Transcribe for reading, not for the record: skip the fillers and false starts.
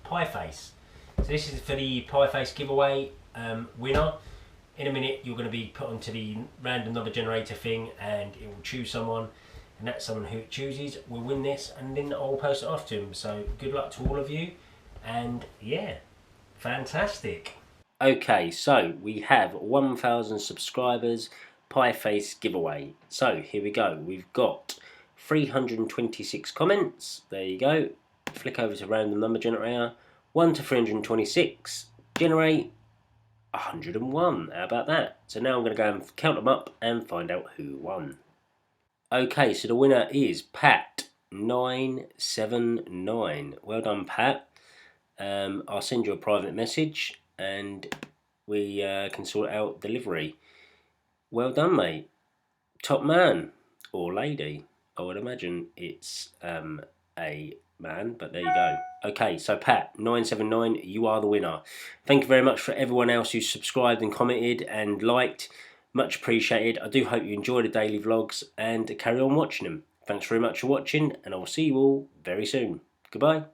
pie face. So this is for the pie face giveaway winner. In a minute you're going to be put onto the random number generator thing and it will choose someone, and that someone who it chooses will win this, and then I'll post it off to him. So good luck to all of you, and yeah, fantastic. Okay, so we have 1,000 subscribers pie face giveaway. So here we go. We've got 326 comments. There you go. Flick over to random number generator. 1 to 326. Generate 101. How about that? So now I'm going to go and count them up and find out who won. Okay, so the winner is Pat979. Well done, Pat. I'll send you a private message and we can sort out delivery. Well done, mate. Top man or lady. I would imagine it's a man, but there you go. Okay, so Pat979, you are the winner. Thank you very much for everyone else who subscribed and commented and liked. Much appreciated. I do hope you enjoy the daily vlogs and carry on watching them. Thanks very much for watching, and I will see you all very soon. Goodbye.